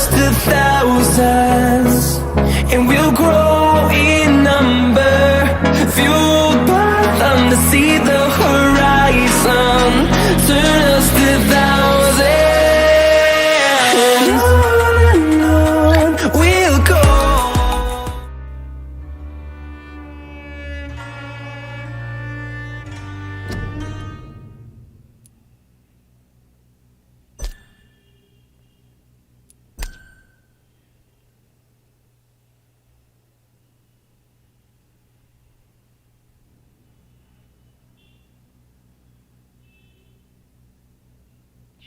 us to thousands, and we'll grow in number, fueled by them to see the horizon. Turn us to thousands, and on we'll go.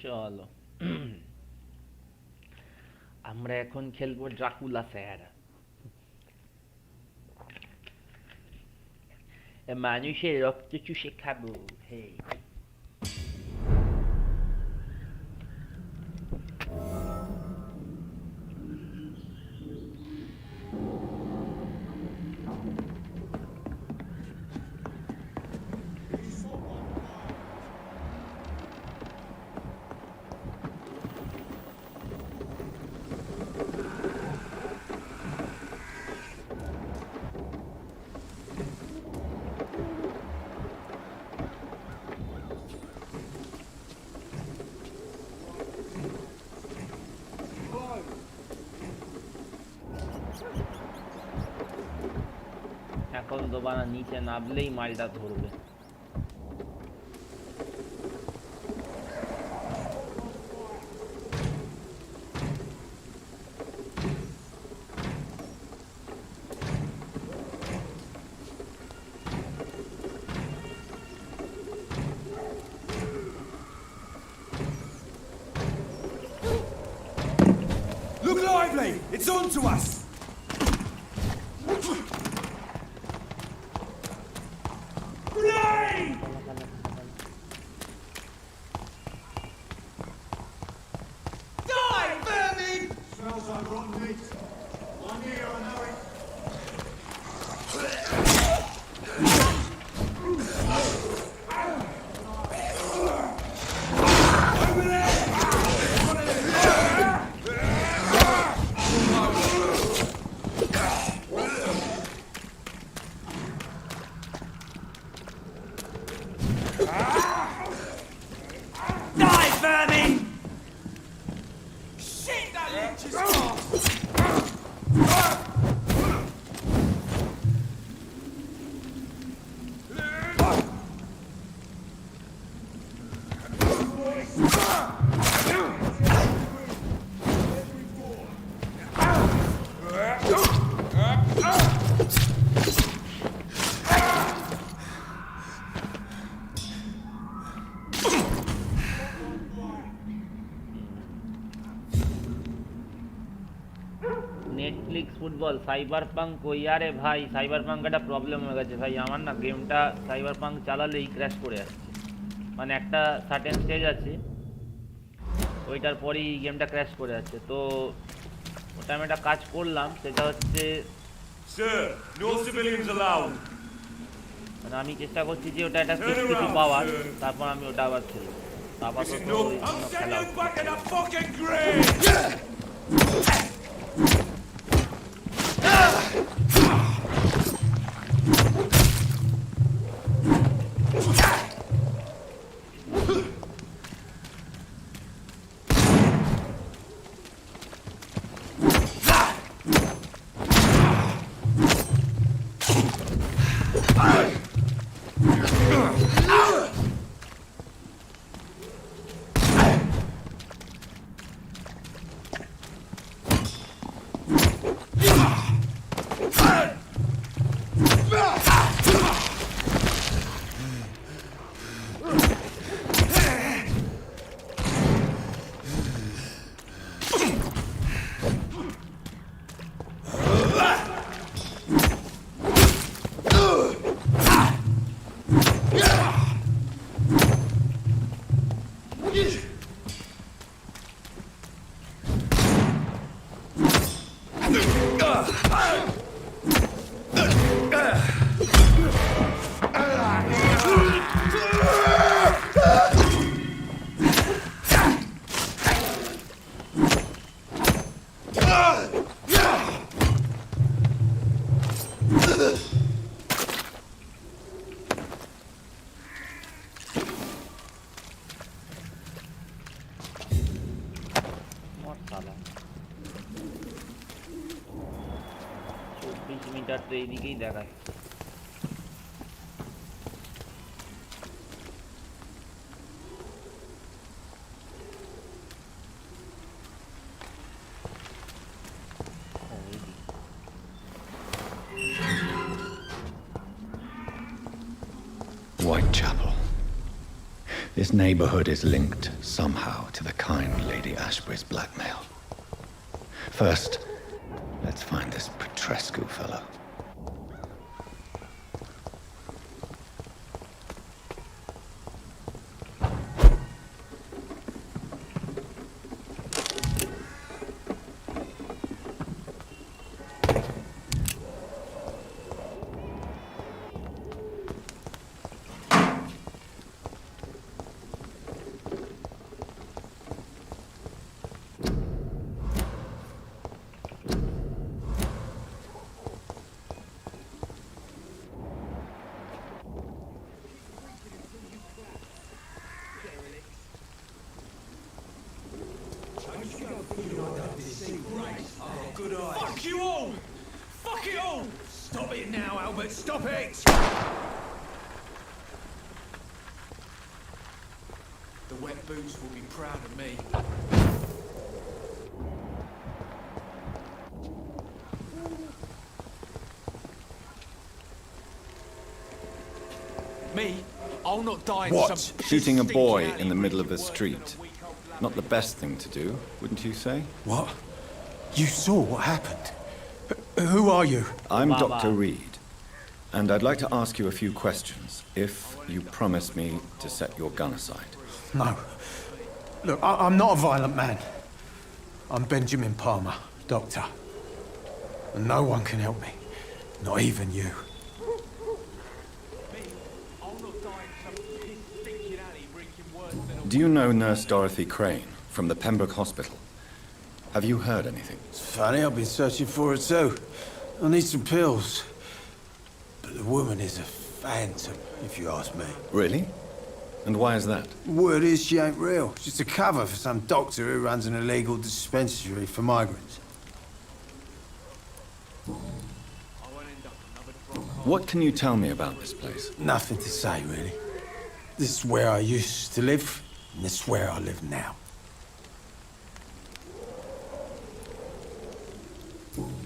চলো আমরা এখন খেলবো Dracula sir. মানুষের রক্ত চুষে খাবো। হে এখন দোবানা নিচে নামলেই মালটা ধরবে। Look lively! It's on to us! Netflix football Cyberpunk কই? আরে ভাই সাইবারপাঙ্ক একটা প্রবলেম হয়ে গেছে ভাই আমার না, গেমটা সাইবারপাঙ্ক চালালেই ক্র্যাশ করে যাচ্ছে। মানে একটা সার্টেন স্টেজ আছে ওইটার পরেই গেমটা ক্র্যাশ করে যাচ্ছে। তো ওটা আমি একটা কাজ করলাম, সেটা হচ্ছে মানে আমি চেষ্টা করছি যে ওটা একটা কিছু পাওয়ার, তারপর আমি ওটা আবার খেলবো। আপাতত খেলা তো এইদিকেই দেখাচ্ছে। Whitechapel. This neighborhood is linked somehow to the kind Lady Ashbury's blackmail. First, let's find this Petrescu fellow. Fuck you all! Fuck it all! Stop it now, Albert, stop it! The wet boots will be proud of me. Me? I'll not die in What? some Shooting a boy stinking in the alley middle of the with street. Not the best thing to do, wouldn't you say? What? You saw what happened? Who are you? I'm Baba. Dr. Reid, and I'd like to ask you a few questions, if you promise me to set your gun aside. No. Look, I'm not a violent man. I'm Benjamin Palmer, doctor. And no one can help me. Not even you. Do you know Nurse Dorothy Crane from the Pembroke Hospital? Have you heard anything? It's funny, I've been searching for her too. I need some pills. But the woman is a phantom, if you ask me. Really? And why is that? Word is she ain't real. She's a cover for some doctor who runs an illegal dispensary for migrants. What can you tell me about this place? Nothing to say, really. This is where I used to live, and this is where I live now.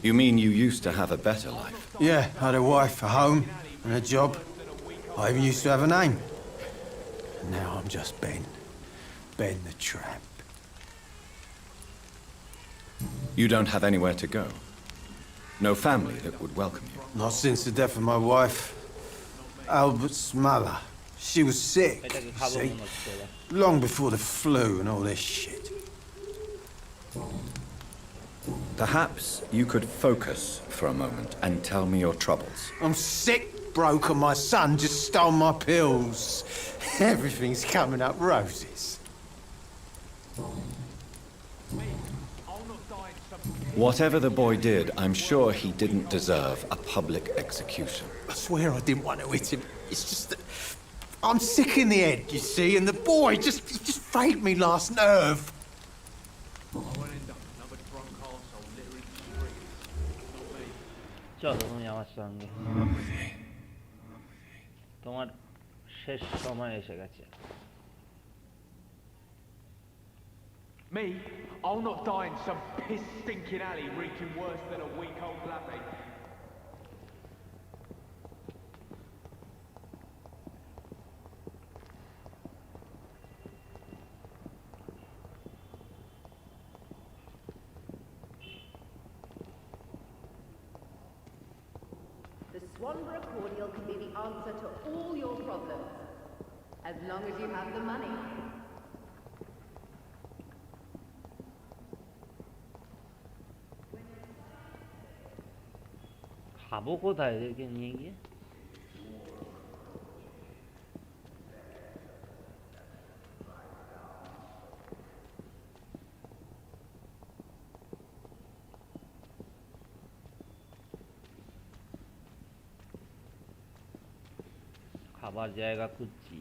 You mean you used to have a better life? Yeah, I had a wife, a home, and a job. I even used to have a name. And now I'm just Ben. Ben the Tramp. You don't have anywhere to go? No family that would welcome you? Not since the death of my wife, Albert's mother. She was sick, এটাকে you খাবো see, মনে হচ্ছে এবার। long before the flu and all this shit. Perhaps you could focus for a moment and tell me your troubles. I'm sick, broke, and my son just stole my pills. Everything's coming up roses. Whatever the boy did, I'm sure he didn't deserve a public execution. I swear I didn't want to hit him. It's just that I'm sick in the head, you see, and the boy he just frayed me last nerve. চলো তুমি আমার সঙ্গে, তোমার শেষ সময় এসে গেছে। Me? I'll not die in some piss-stinking alley reeking worse than a week-old lappy. The Swanborough cordial can be the answer to all your problems, as long as you have the money. খাবো কোথায় এদেরকে নিয়ে গিয়ে? খাবার জায়গা খুঁজছি।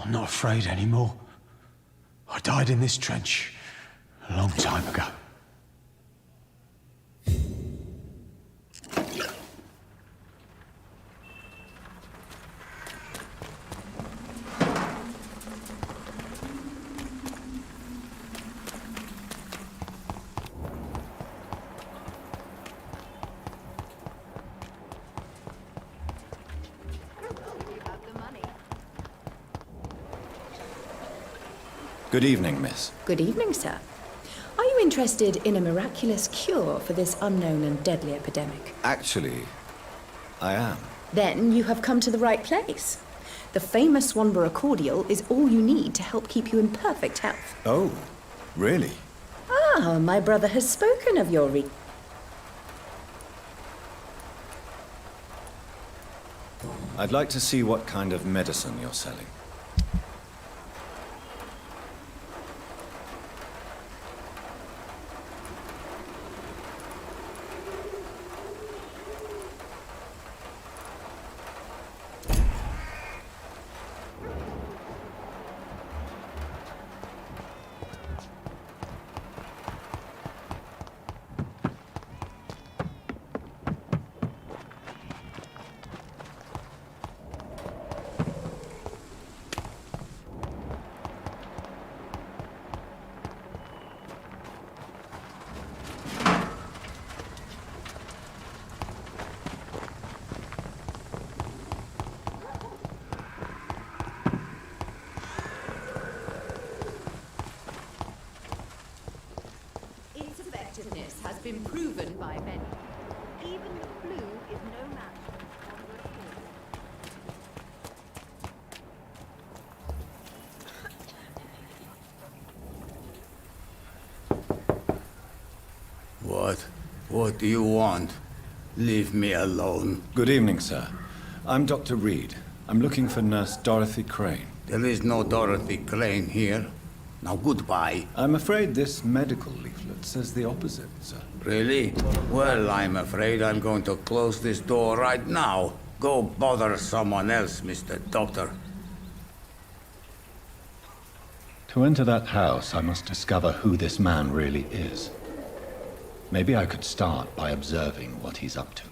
I'm not afraid anymore. I died in this trench a long time ago. You have the money. Good evening, miss. Good evening, sir. Are you interested in a miraculous cure for this unknown and deadly epidemic? Actually, I am. Then you have come to the right place. The famous Swanborough cordial is all you need to help keep you in perfect health. Oh, really? Ah, my brother has spoken of your I'd like to see what kind of medicine you're selling. Its effectiveness has been proven by many. Even the flu is no match for Swanborough cordial. What do you want? Leave me alone. Good evening, sir. I'm Dr. Reid. I'm looking for Nurse Dorothy Crane. There is no Dorothy Crane here. Now goodbye. I'm afraid this medical leaflet says the opposite, sir. Really? Well, I'm afraid I'm going to close this door right now. Go bother someone else, Mr. Doctor. To enter that house, I must discover who this man really is. Maybe I could start by observing what he's up to.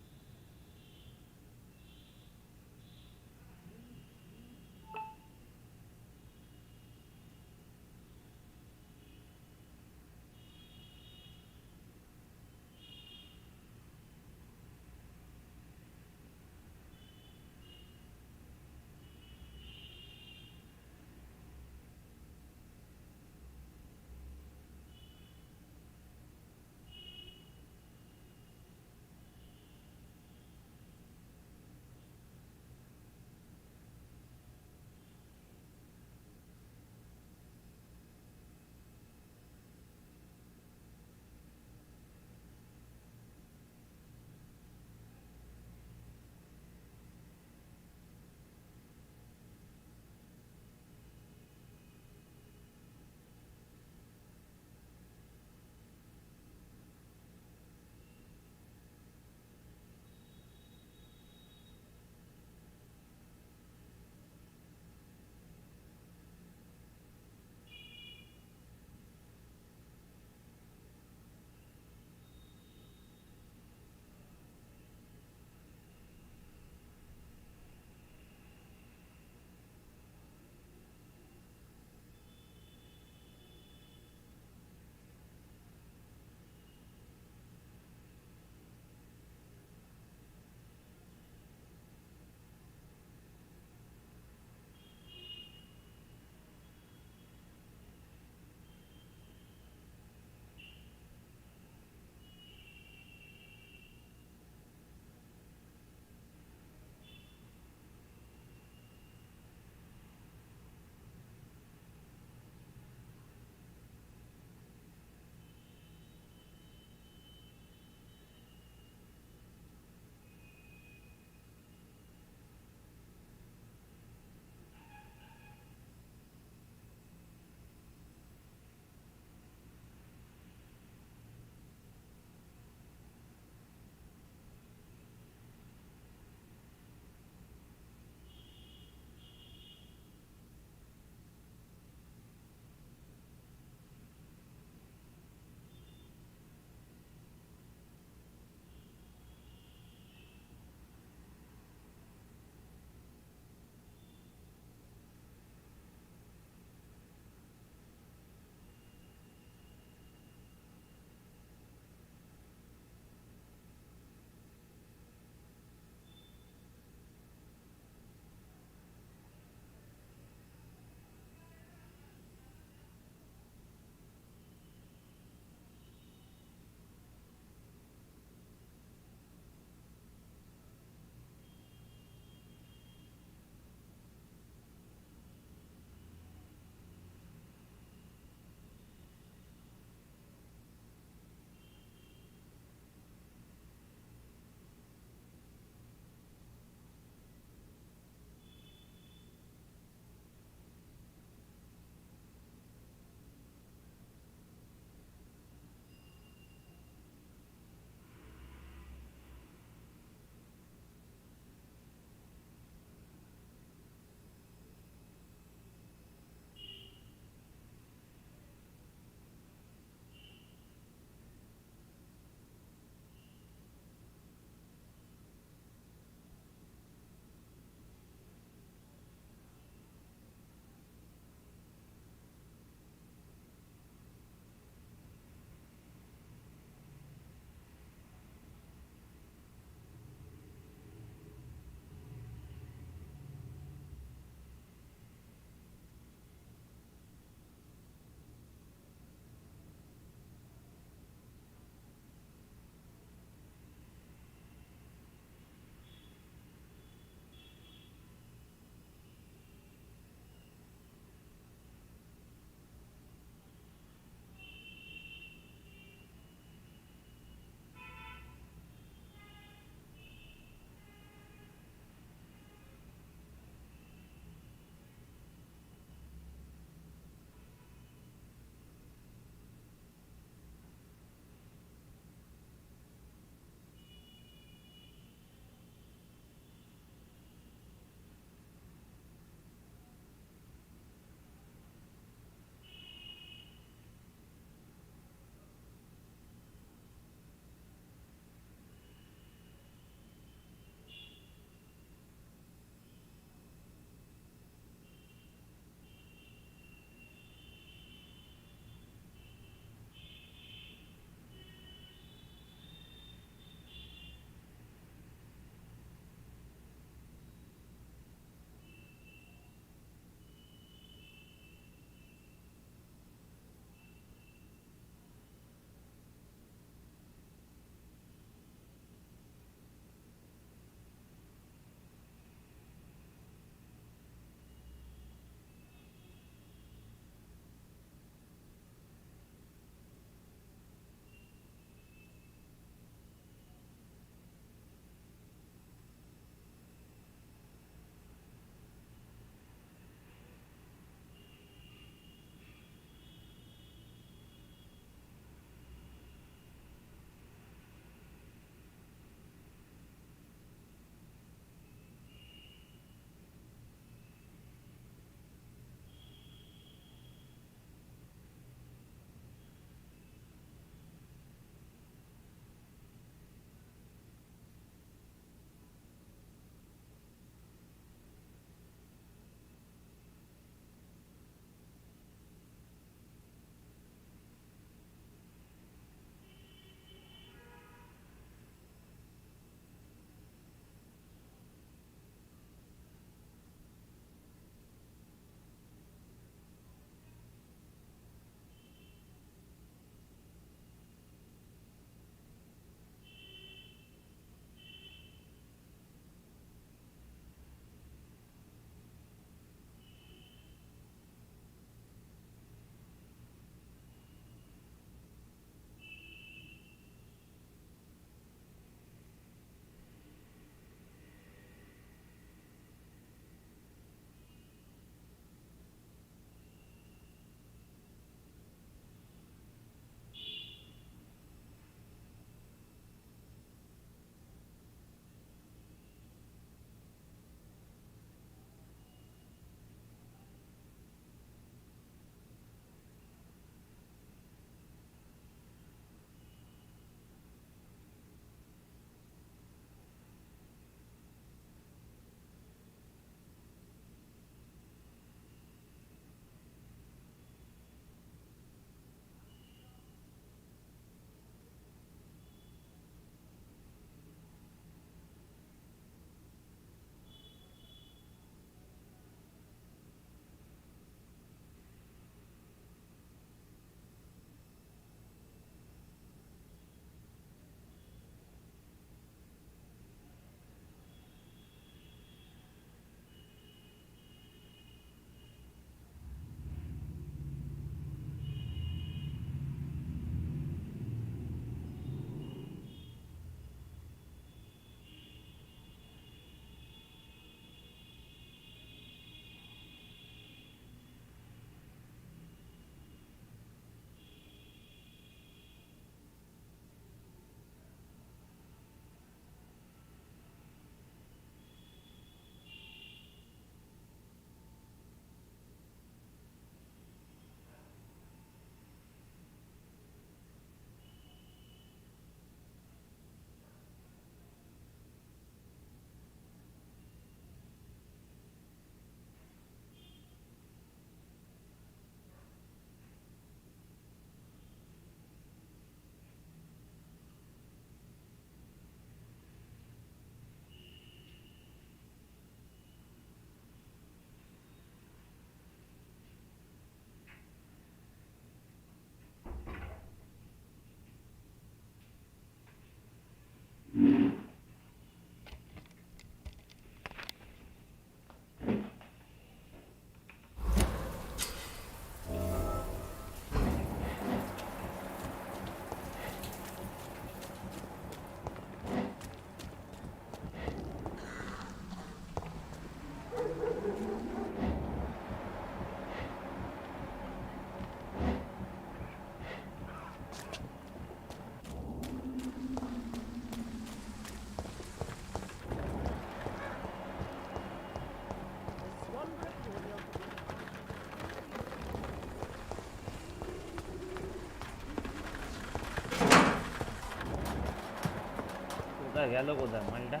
গেল কোথায় মালটা?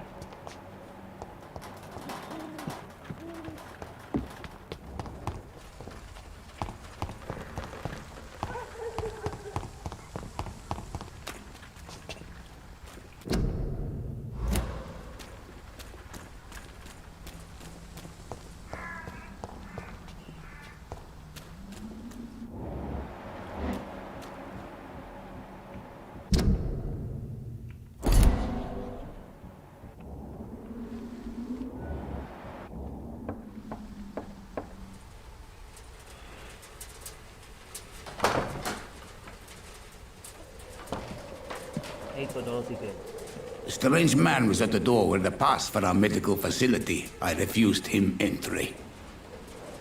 এই তো ডরথিকে। A strange man was at the door with a pass for our medical facility. I refused him entry.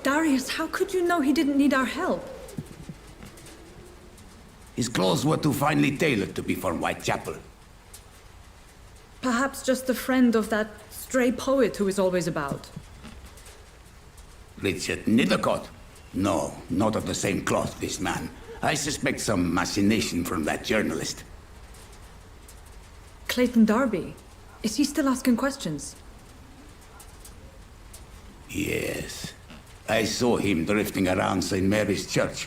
Darius, how could you know he didn't need our help? His clothes were too finely tailored to be for Whitechapel. Perhaps just a friend of that stray poet who is always about. Richard Nethercott? No, not of the same cloth, this man. I suspect some machination from that journalist. Clayton Darby. Is he still asking questions? Yes. I saw him drifting around St. Mary's Church.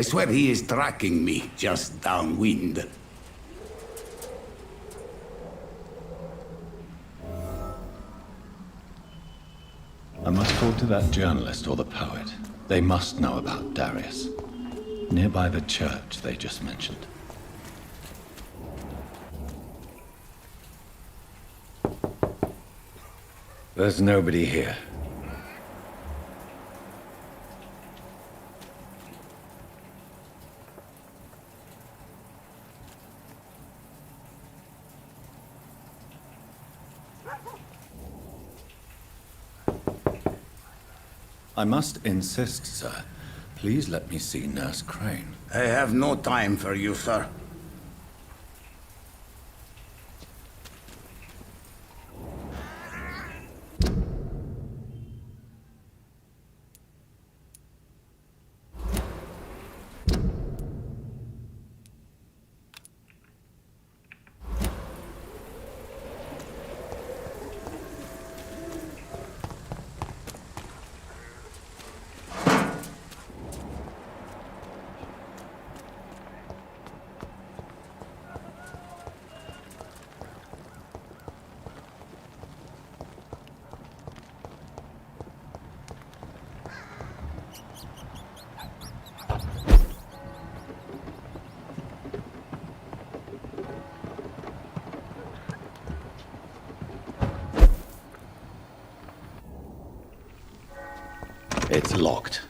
I swear he is tracking me just downwind. I must talk to that journalist or the poet. They must know about Darius. Nearby the church they just mentioned. There's nobody here. I must insist, sir. Please let me see Nurse Crane. I have no time for you, sir. It's locked.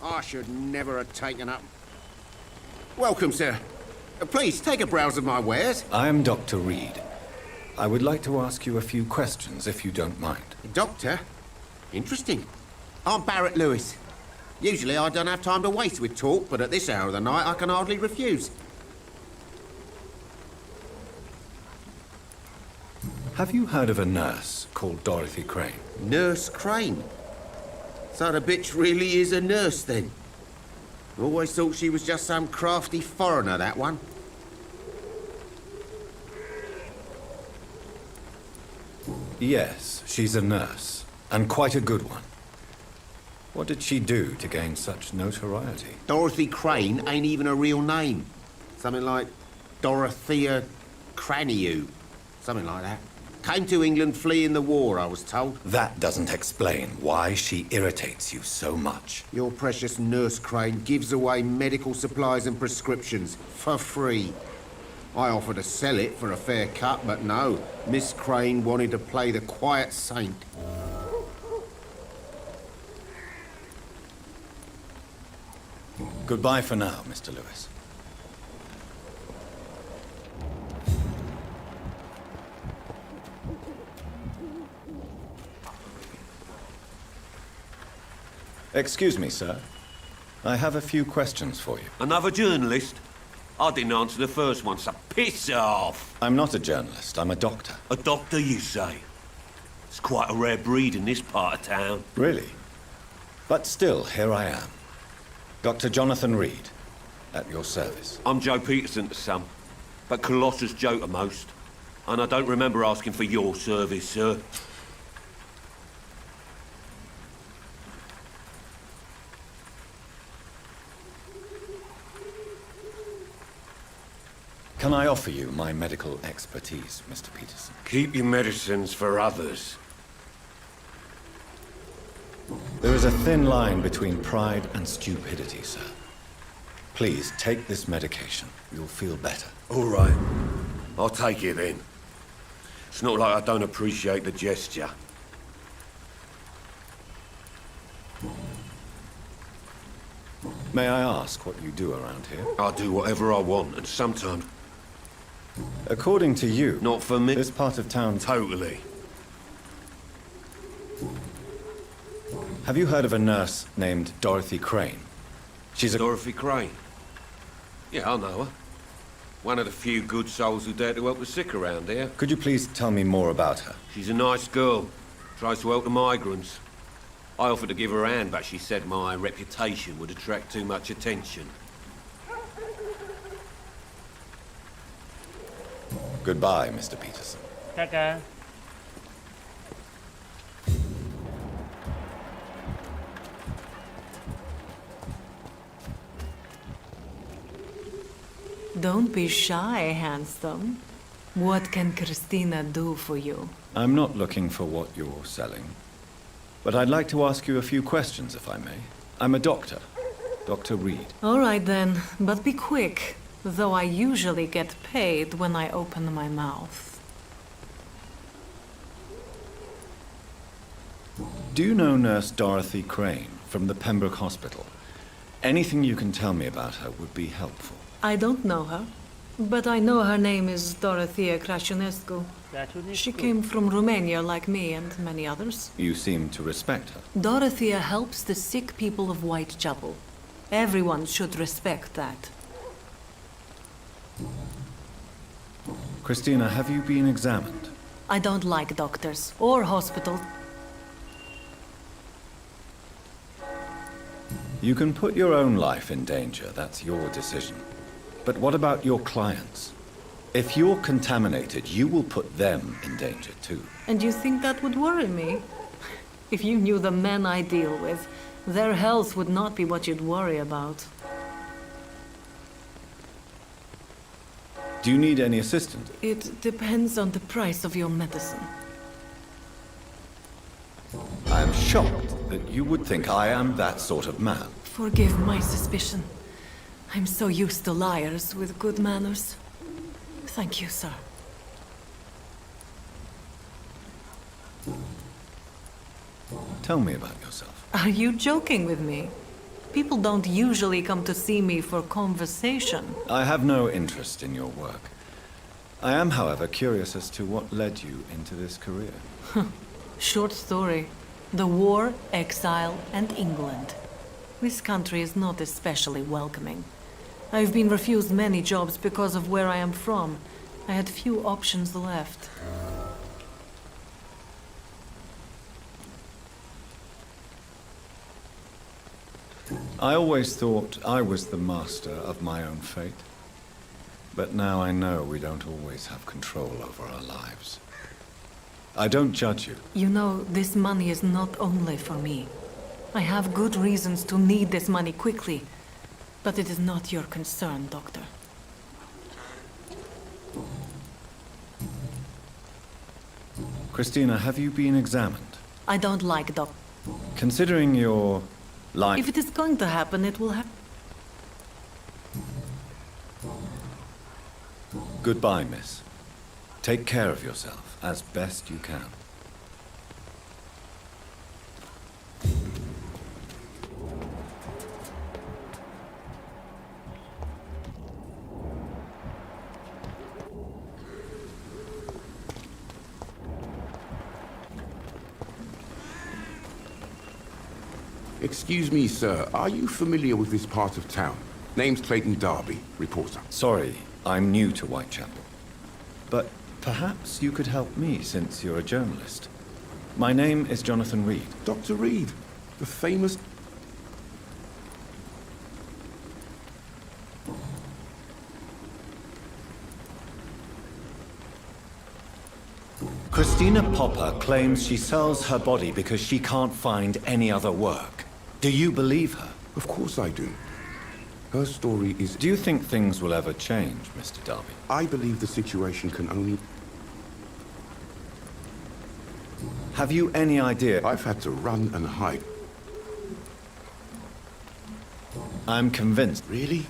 I should never have taken up. Welcome, sir. Please, take a browse of my wares. I am Dr. Reid. I would like to ask you a few questions, if you don't mind. Doctor? Interesting. I'm Barrett Lewis. Usually I don't have time to waste with talk, but at this hour of the night I can hardly refuse. Have you heard of a nurse called Dorothy Crane? Nurse Crane? So the bitch really is a nurse, then? Always thought she was just some crafty foreigner, that one. Yes, she's a nurse, and quite a good one. What did she do to gain such notoriety? Dorothy Crane ain't even a real name. Something like Dorothea Craniu. Something like that. Came to England fleeing the war, I was told. That doesn't explain why she irritates you so much. Your precious Nurse Crane gives away medical supplies and prescriptions for free. I offered to sell it for a fair cut, but no. Miss Crane wanted to play the quiet saint. Goodbye for now, Mr. Lewis. Excuse me, sir. I have a few questions for you. Another journalist? I didn't answer the first one, so piss off! I'm not a journalist, I'm a doctor. A doctor, you say? It's quite a rare breed in this part of town. Really? But still, here I am. Dr. Jonathan Reid, at your service. I'm Joe Peterson to some, but Colossus Joe to most. And I don't remember asking for your service, sir. Can I offer you my medical expertise, Mr. Peterson? Keep your medicines for others. There is a thin line between pride and stupidity, sir. Please, take this medication. You'll feel better. All right. I'll take it then. It's not like I don't appreciate the gesture. May I ask what you do around here? I do whatever I want, and sometimes... According to you... Not for me. This part of town... Totally. Have you heard of a nurse named Dorothy Crane? She's a... Dorothy Crane? Yeah, I know her. One of the few good souls who dare to help the sick around here. Could you please tell me more about her? She's a nice girl. Tries to help the migrants. I offered to give her a hand, but she said my reputation would attract too much attention. Goodbye, Mr. Peterson. Kaka. Don't be shy, handsome. What can Christina do for you? I'm not looking for what you're selling. But I'd like to ask you a few questions, if I may. I'm a doctor. Dr. Reid. All right then, but be quick. Though I usually get paid when I open my mouth. Do you know Nurse Dorothy Crane from the Pembroke Hospital? Anything you can tell me about her would be helpful. I don't know her, but I know her name is Dorothea Crăciunescu. She came from Romania like me and many others. You seem to respect her. Dorothea helps the sick people of Whitechapel. Everyone should respect that. Christina, have you been examined? I don't like doctors or hospitals. You can put your own life in danger, that's your decision. But what about your clients? If you're contaminated, you will put them in danger too. And you think that would worry me? If you knew the men I deal with, their health would not be what you'd worry about. Do you need any assistance? It depends on the price of your medicine. I'm shocked that you would think I am that sort of man. Forgive my suspicion. I'm so used to liars with good manners. Thank you, sir. Tell me about yourself. Are you joking with me? People don't usually come to see me for conversation. I have no interest in your work. I am, however, curious as to what led you into this career. Short story. The war, exile, and England. This country is not especially welcoming. I've been refused many jobs because of where I am from. I had few options left. I always thought I was the master of my own fate. But now I know we don't always have control over our lives. I don't judge you. You know, this money is not only for me. I have good reasons to need this money quickly. But it is not your concern, Doctor. Christina, have you been examined? I don't like doctors. Considering your life... If it is going to happen, it will happen. Goodbye, miss. Take care of yourself as best you can. Excuse me, sir. Are you familiar with this part of town? Name's Clayton Darby, reporter. Sorry, I'm new to Whitechapel. But perhaps you could help me since you're a journalist. My name is Jonathan Reid. Dr. Reid, the famous... Christina Popper claims she sells her body because she can't find any other work. Do you believe her? Of course I do. Her story is... Do you think things will ever change, Mr. Darby? I believe the situation can only... Have you any idea? I've had to run and hide. I'm convinced. Really?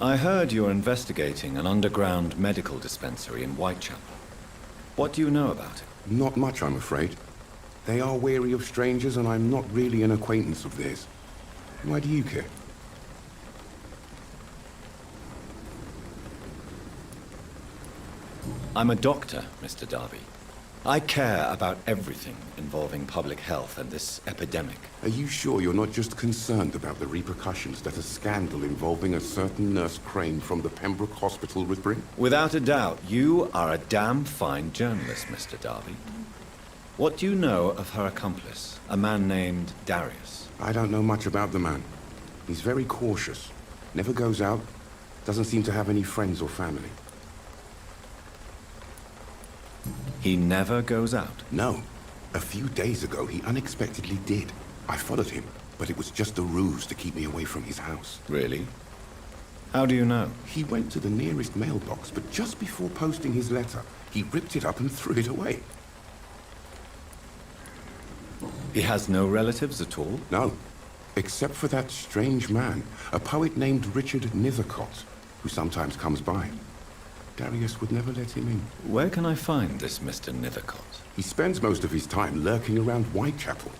I heard you're investigating an underground medical dispensary in Whitechapel. What do you know about it? Not much, I'm afraid. They are wary of strangers, and I'm not really an acquaintance of theirs. Why do you care? I'm a doctor, Mr. Darby. I care about everything involving public health and this epidemic. Are you sure you're not just concerned about the repercussions that a scandal involving a certain Nurse Crane from the Pembroke Hospital would bring? Without a doubt, you are a damn fine journalist, Mr. Darby. What do you know of her accomplice, a man named Darius? I don't know much about the man. He's very cautious. Never goes out. Doesn't seem to have any friends or family. He never goes out? No. A few days ago, he unexpectedly did. I followed him, but it was just a ruse to keep me away from his house. Really? How do you know? He went to the nearest mailbox, but just before posting his letter, he ripped it up and threw it away. He has no relatives at all? No. Except for that strange man, a poet named Richard Nithercott, who sometimes comes by. Darius would never let him in. Where can I find this Mr. Nithercott? He spends most of his time lurking around Whitechapel,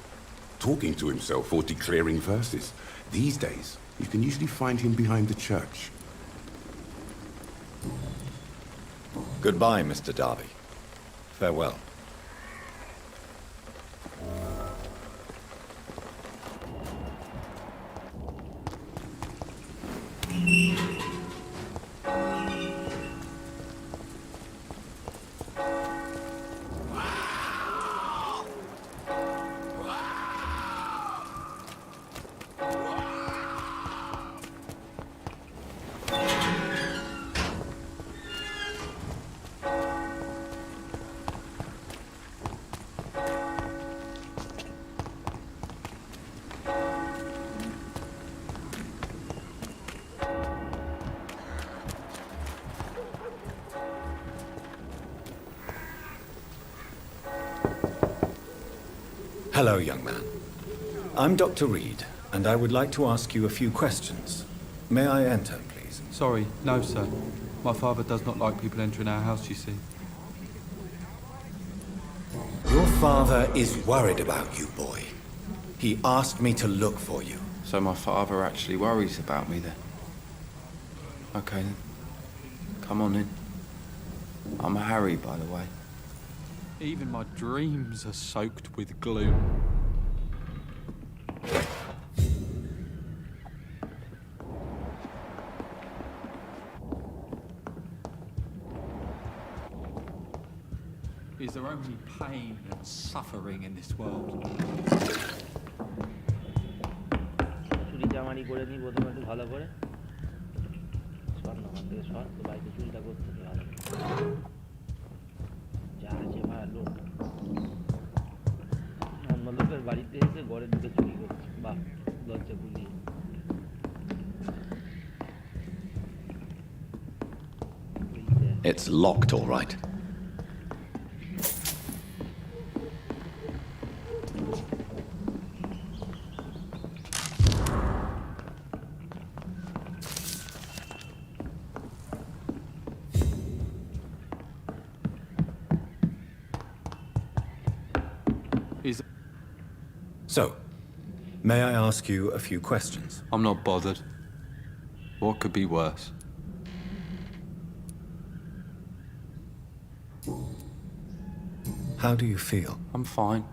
talking to himself or declaring verses. These days, you can usually find him behind the church. Goodbye, Mr. Darby. Farewell. Hello, young man. I'm Dr. Reid, and I would like to ask you a few questions. May I enter, please? Sorry, no, sir. My father does not like people entering our house, you see. Your father is worried about you, boy. He asked me to look for you. So my father actually worries about me, then? Okay, then. Come on in. I'm Harry, by the way. Even my dreams are soaked with gloom. Is there only pain and suffering in this world? চুরি জামানি করে নি প্রথমে একটু ভালো করে সর না ওখান থেকে সর তো বাইকে চুরিটা করতে ভালো যা আছে ভাই লোক অন্য লোকের বাড়িতে এসে ঘরে ঢুকে চুরি করছে বাহ লজ্জা বুঝিয়ে It's locked, all right. So, may I ask you a few questions? I'm not bothered. What could be worse? How do you feel? I'm fine.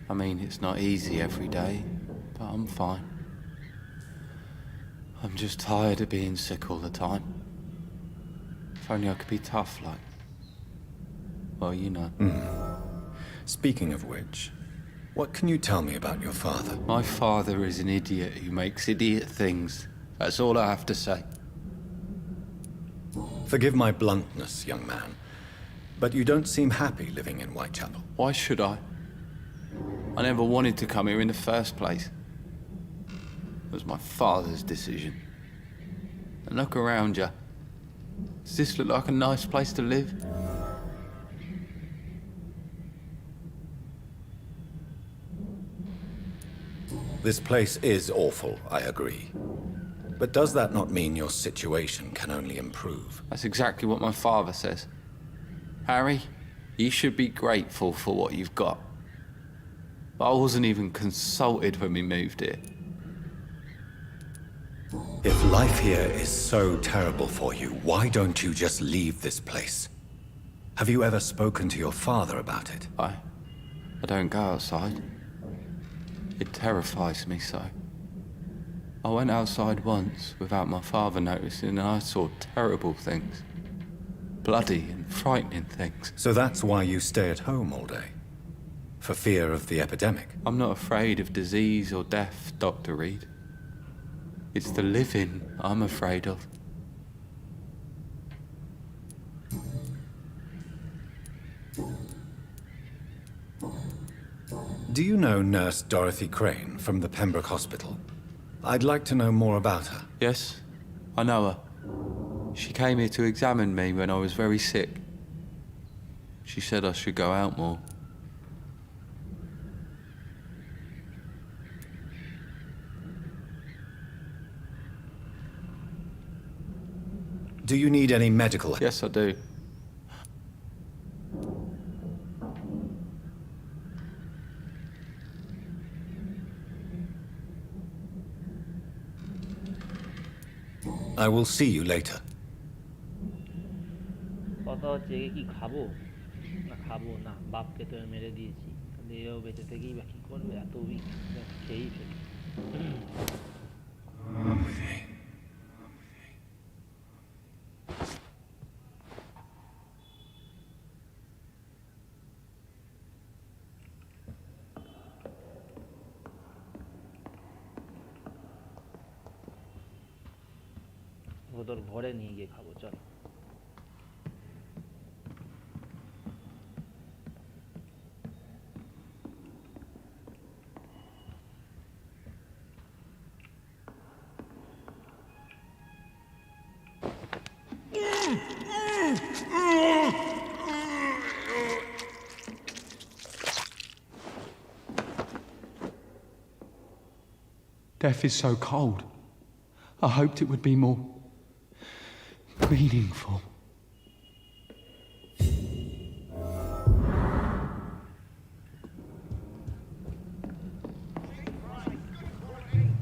I mean, it's not easy every day, but I'm fine. I'm just tired of being sick all the time. If only I could be tough like... well, you know. Speaking of which, what can you tell me about your father? My father is an idiot who makes idiot things. That's all I have to say. Forgive my bluntness, young man, but you don't seem happy living in Whitechapel. Why should I? I never wanted to come here in the first place. It was my father's decision. And look around you. Does this look like a nice place to live? This place is awful, I agree. But does that not mean your situation can only improve? That's exactly what my father says. Harry, you should be grateful for what you've got. But I wasn't even consulted when we moved here. If life here is so terrible for you, why don't you just leave this place? Have you ever spoken to your father about it? I don't go outside. It terrifies me so. I went outside once without my father noticing and I saw terrible things. Bloody and frightening things. So that's why you stay at home all day? For fear of the epidemic? I'm not afraid of disease or death, Dr. Reid. It's the living I'm afraid of. Do you know Nurse Dorothy Crane from the Pembroke Hospital? I'd like to know more about her. Yes, I know her. She came here to examine me when I was very sick. She said I should go out more. Do you need any medical help? Yes, I do. I will see you later. কথা হচ্ছে একে কি খাবো না খাবো না বাপকে তো মেরে দিয়েছি এও বেঁচে থেকেই বা কি করবে এত উইক খেয়েই ফেলি ওদের ঘরে নিয়ে গিয়ে খাবো চল Death is so cold. I hoped it would be more meaningful.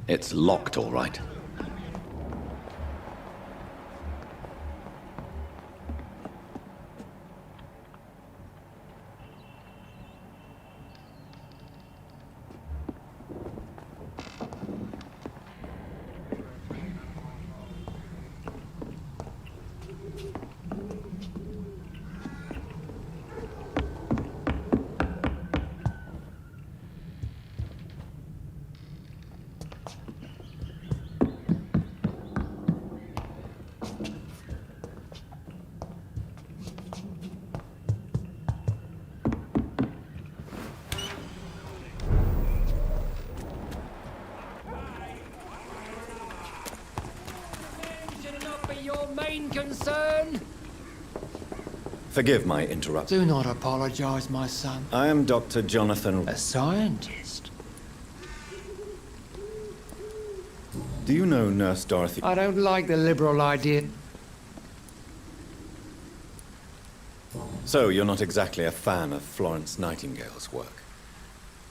It's locked, all right. Concern? Forgive my interruption. Do not apologize, my son. I am Dr. Jonathan... A scientist? Do you know Nurse Dorothy? I don't like the liberal idea. So, you're not exactly a fan of Florence Nightingale's work.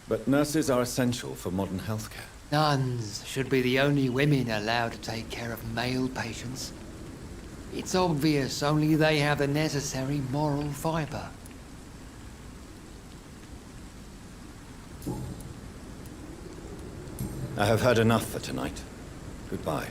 But nurses are essential for modern healthcare. Nuns should be the only women allowed to take care of male patients. It's obvious only they have the necessary moral fiber. I have heard enough for tonight. Goodbye.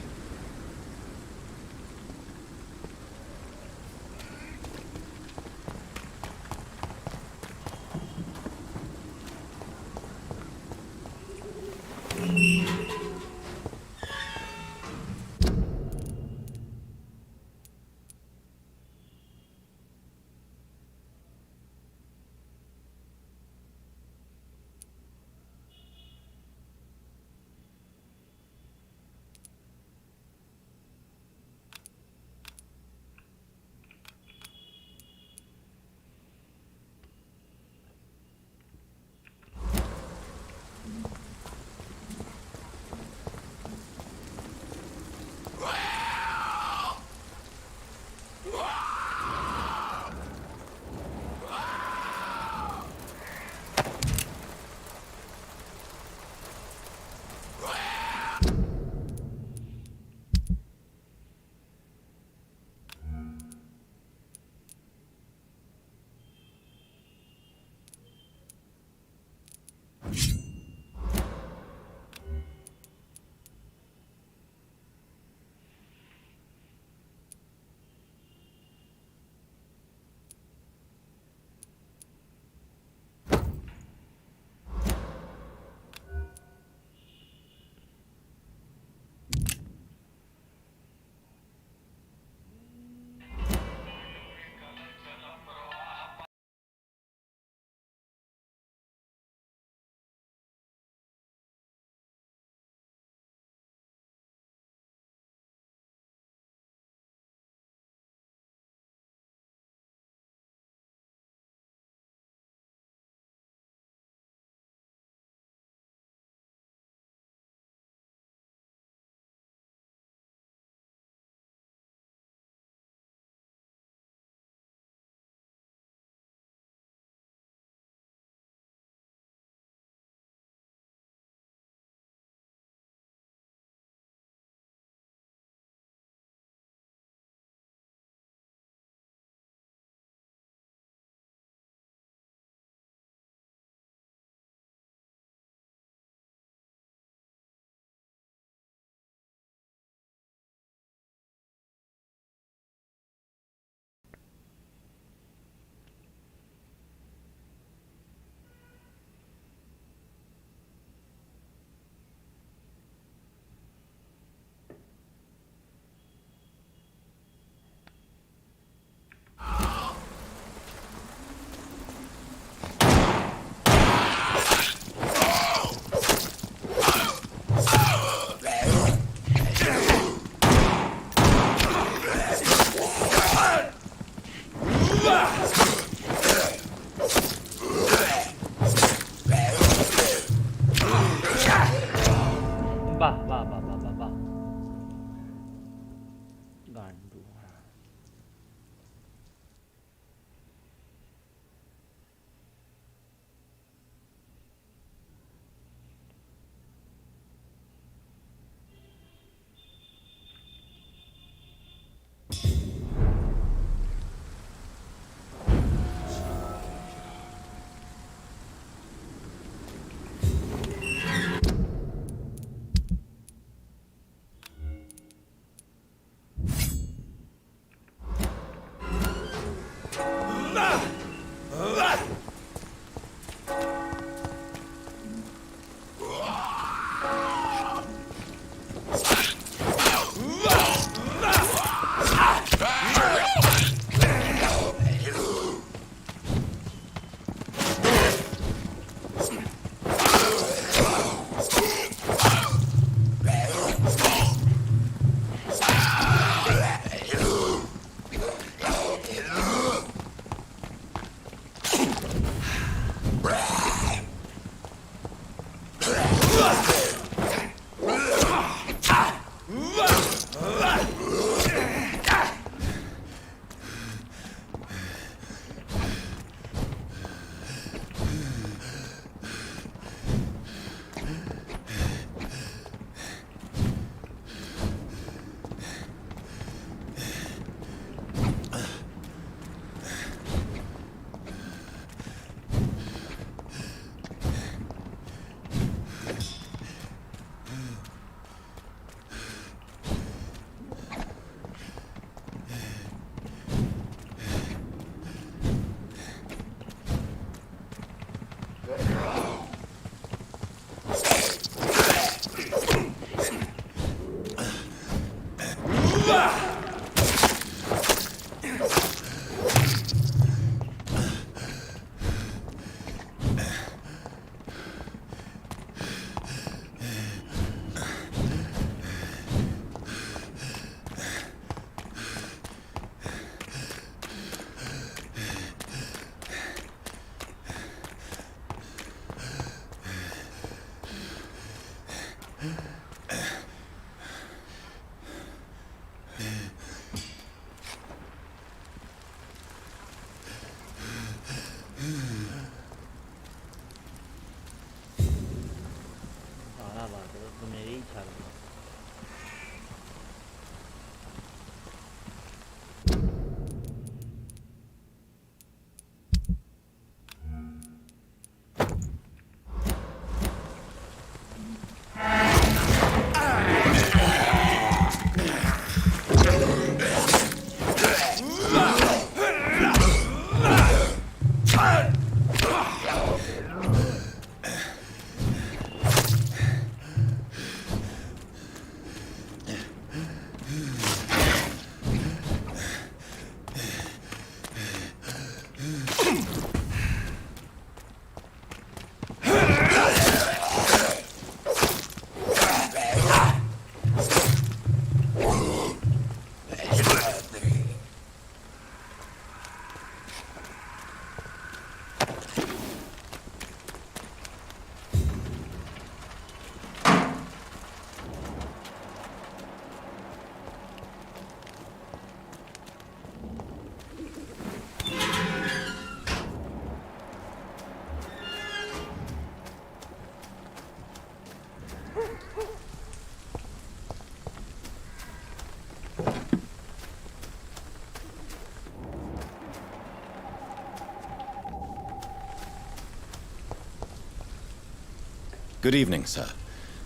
Good evening, sir.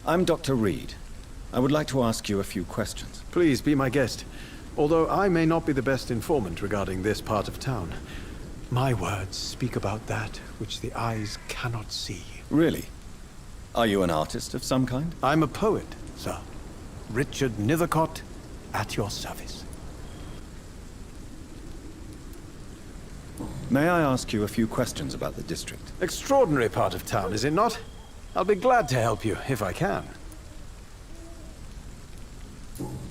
I'm Dr. Reid. I would like to ask you a few questions. Please be my guest. Although I may not be the best informant regarding this part of town, my words speak about that which the eyes cannot see. Really? Are you an artist of some kind? I'm a poet, sir. Richard Nethercott, at your service. May I ask you a few questions about the district? Extraordinary part of town, is it not? I'll be glad to help you, if I can.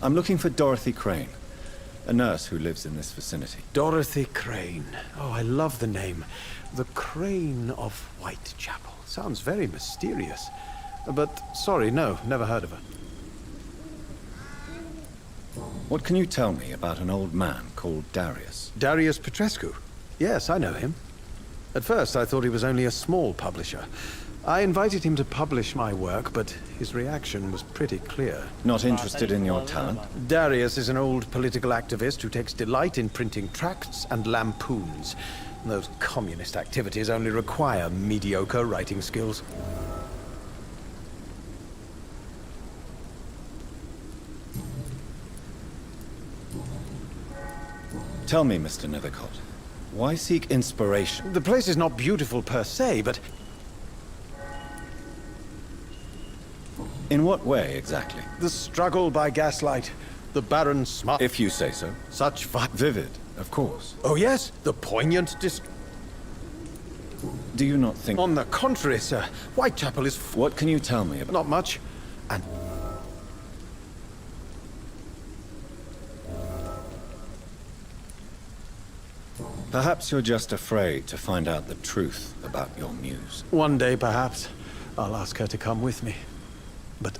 I'm looking for Dorothy Crane, a nurse who lives in this vicinity. Dorothy Crane. Oh, I love the name. The Crane of Whitechapel. Sounds very mysterious. But, sorry, no, never heard of her. What can you tell me about an old man called Darius? Darius Petrescu? Yes, I know him. At first, I thought he was only a small publisher. I invited him to publish my work, but his reaction was pretty clear. Not interested in your talent? Darius is an old political activist who takes delight in printing tracts and lampoons. Those communist activities only require mediocre writing skills. Tell me, Mr. Nethercott, why seek inspiration? The place is not beautiful per se, but... In what way, exactly? The struggle by gaslight, the barren smut... If you say so. Such vivid, of course. Oh yes, the poignant Do you not think... On the contrary, sir. Whitechapel is... What can you tell me about... Not much. And... Perhaps you're just afraid to find out the truth about your muse. One day, perhaps, I'll ask her to come with me. But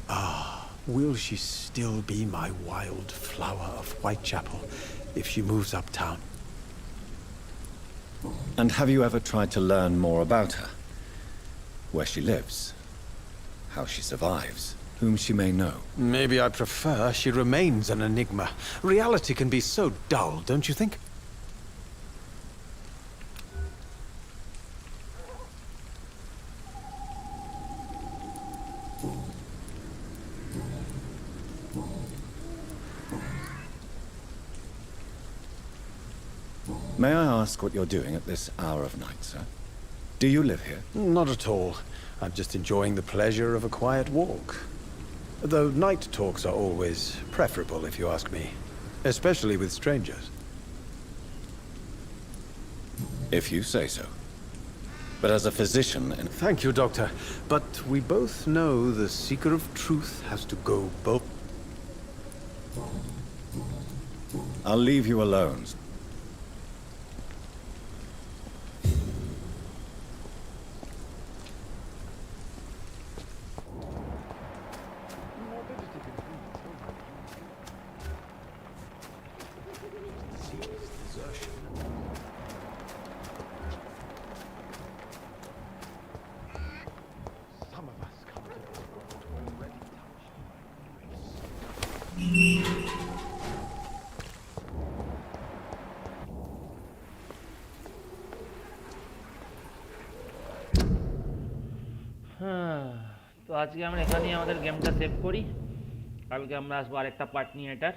will she still be my wild flower of Whitechapel if she moves uptown? And have you ever tried to learn more about her? Where she lives? How she survives? Whom she may know? Maybe I prefer she remains an enigma. Reality can be so dull, don't you think? May I ask what you're doing at this hour of night, sir? Do you live here? Not at all. I'm just enjoying the pleasure of a quiet walk. Though night talks are always preferable, if you ask me. Especially with strangers. If you say so. But as a physician and... Thank you, Doctor. But we both know the seeker of truth has to go both... I'll leave you alone. তো আজকে আমরা এখানেই আমাদের গেমটা save করি কালকে আমরা আসবো আরেকটা পার্ট নিয়ে এটার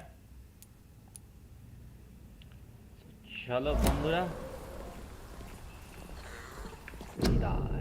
চলো বন্ধুরা বিদায়